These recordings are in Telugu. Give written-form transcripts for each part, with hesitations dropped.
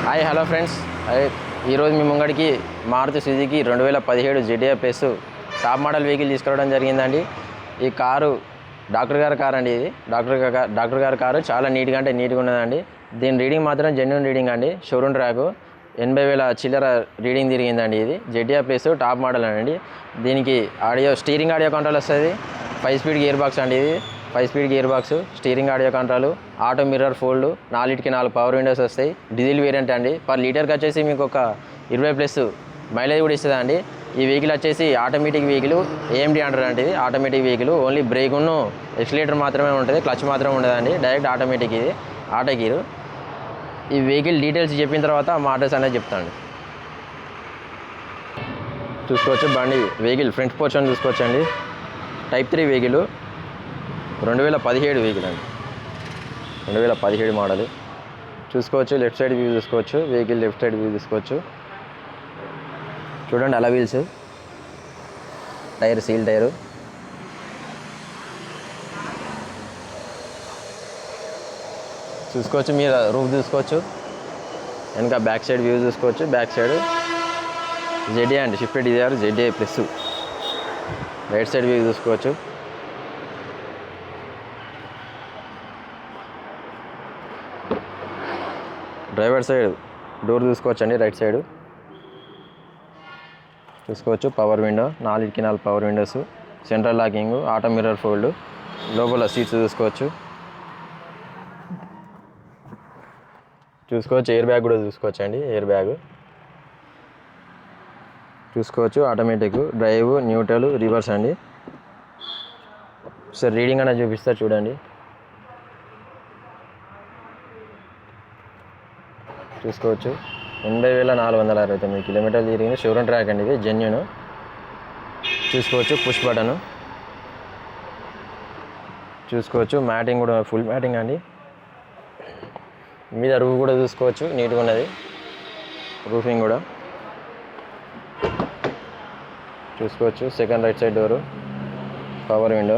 Hi hello friends. ఈరోజు మీ ముంగడికి Maruti Suzuki 2017 ZDI plus top model vehicle తీసుకురావడం జరిగిందండి. ఈ కారు డాక్టర్ గారి కారు అండి. ఇది డాక్టర్ గారి కారు చాలా నీట్గా అంటే నీట్గా ఉన్నదండి. దీని రీడింగ్ మాత్రం జెన్యూన్ రీడింగ్ అండి. షోరూమ్ ట్రాక్ 80,000 చిల్లర రీడింగ్ తిరిగిందండి. ఇది ZDI ప్లస్ టాప్ మోడల్ అండి. దీనికి స్టీరింగ్ ఆడియో కంట్రోల్ వస్తుంది. 5 స్పీడ్ గేర్ బాక్స్ అండి. ఇది 5 speed gear box, steering audio control, auto mirror fold, 4 power windows వస్తాయి. డీజిల్ వేరియంట్ అండి. పర్ లీటర్కి వచ్చేసి మీకు ఒక 20+ మైలేజ్ కూడా ఇస్తుంది అండి. ఈ వెహికల్ వచ్చేసి ఆటోమేటిక్ వెహికల్, AMD అంటారు అంటే ఇది ఆటోమేటిక్ వెహికల్. ఓన్లీ బ్రేక్ను ఎక్సిలేటర్ మాత్రమే ఉంటుంది, క్లచ్ మాత్రం ఉండదండి. డైరెక్ట్ ఆటోమేటిక్, ఇది ఆటో గీరు. ఈ వెహికల్ డీటెయిల్స్ చెప్పిన తర్వాత మోడల్స్ అనేది చెప్తాను. చూసుకోవచ్చు బండి వెహికల్ ఫ్రంట్ పోర్షన్ చూసుకోవచ్చండి. టైప్ 3 వెహికల్, 2017 వెహికల్ అండి. 2017 మోడల్ చూసుకోవచ్చు. లెఫ్ట్ సైడ్ వ్యూ చూసుకోవచ్చు. వెహికల్ లెఫ్ట్ సైడ్ వ్యూ చూసుకోవచ్చు. చూడండి అలా వీల్స్, టైర్ సీల్ టైరు. చూసుకోవచ్చు. మీరు రూఫ్ చూసుకోవచ్చు. వెనక బ్యాక్ సైడ్ వ్యూ చూసుకోవచ్చు. బ్యాక్ సైడ్ ZDI అండి, shifted Dzire ZDI plus. Right side view చూసుకోవచ్చు. డ్రైవర్ సైడ్ డోర్ చూసుకోవచ్చండి. రైట్ సైడ్ చూసుకోవచ్చు. Power window, 4 power windows, central locking, auto mirror fold, లోపల సీట్స్ చూసుకోవచ్చు. ఎయిర్ బ్యాగ్ కూడా చూసుకోవచ్చండి. ఎయిర్ బ్యాగ్ చూసుకోవచ్చు. ఆటోమేటిక్ డ్రైవ్, న్యూట్రల్, రివర్స్ అండి. సార్ రీడింగ్ అనేది చూపిస్తారు చూడండి. చూసుకోవచ్చు. 80,469 కిలోమీటర్లు తిరిగింది. షోరూమ్ ట్రాక్ అండి. ఇది జెన్యూన్. చూసుకోవచ్చు. పుష్ బటన్ చూసుకోవచ్చు. మ్యాటింగ్ కూడా ఫుల్ మ్యాటింగ్ అండి. మీద రూఫ్ కూడా చూసుకోవచ్చు, నీట్గా ఉన్నది. రూఫింగ్ కూడా చూసుకోవచ్చు. Second right side door, power window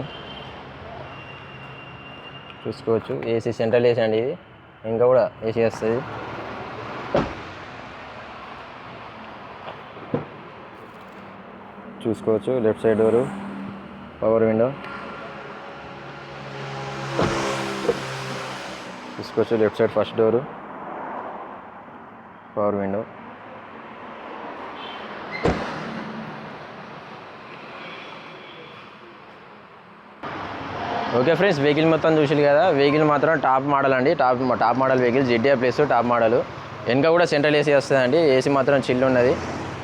చూసుకోవచ్చు. AC సెంట్రల్ AC అండి. ఇది ఇంకా కూడా AC వస్తుంది. చూసుకోవచ్చు. Left side door, power window చూసుకోవచ్చు. Left side first door, power window. Okay friends, vehicle మొత్తం చూసారు కదా. వెహికల్ మాత్రం టాప్ మోడల్ అండి. Top model vehicle ZDI plus top model. వెనక కూడా సెంట్రల్ AC వస్తుందండి. AC మాత్రం చిల్ ఉన్నది.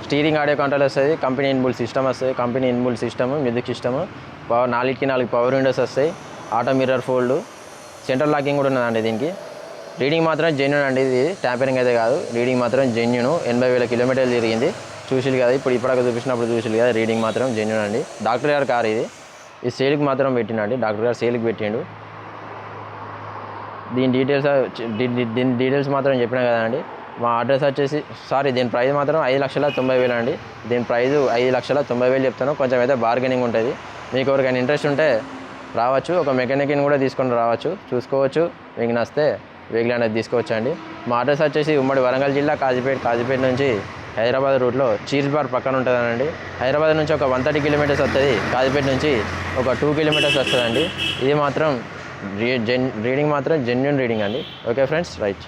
స్టీరింగ్ ఆడియో కంట్రోల్ వస్తుంది. కంపెనీ ఇన్బుల్ సిస్టమ్ వస్తుంది. Company inbuilt system, music system, 4 power windows వస్తాయి. Auto mirror fold, central locking కూడా ఉన్నదండి. దీనికి రీడింగ్ మాత్రం జెన్యూన్ అండి. ఇది ట్యాంపరింగ్ అయితే కాదు. రీడింగ్ మాత్రం జెన్యూన్. 80,000 కిలోమీటర్లు తిరిగింది. చూసిలు కదా, ఇప్పటిదాకా చూపించినప్పుడు చూసిలు కదా. రీడింగ్ మాత్రం జెన్యూన్ అండి. డాక్టర్ గారి కార్ ఇది. ఈ సేల్కి మాత్రం పెట్టిండండి. డాక్టర్ గారు సేల్కి పెట్టిండు. దీని డీటెయిల్స్ మాత్రం చెప్పినా కదండి. మా అడ్రస్ వచ్చేసి దీని ప్రైస్ మాత్రం 5,90,000 అండి. దీని ప్రైస్ 5,90,000 చెప్తాను. కొంచెం అయితే బార్గెనింగ్ ఉంటుంది. మీకు ఎవరికైనా ఇంట్రెస్ట్ ఉంటే రావచ్చు. ఒక మెకానిక్ని కూడా తీసుకొని రావచ్చు. చూసుకోవచ్చు. మీకు నచ్చితే వెహికల్ అనేది తీసుకోవచ్చండి. మా అడ్రస్ వచ్చేసి ఉమ్మడి వరంగల్ జిల్లా కాజీపేట నుంచి హైదరాబాద్ రూట్లో చీర్స్ బార్ పక్కన ఉంటుందండి. హైదరాబాద్ నుంచి ఒక 130 కిలోమీటర్స్ వస్తుంది. కాజీపేట నుంచి ఒక 2 కిలోమీటర్స్ వస్తుందండి. ఇది మాత్రం రీడింగ్ మాత్రం జెన్యూన్ రీడింగ్ అండి. Okay friends, right.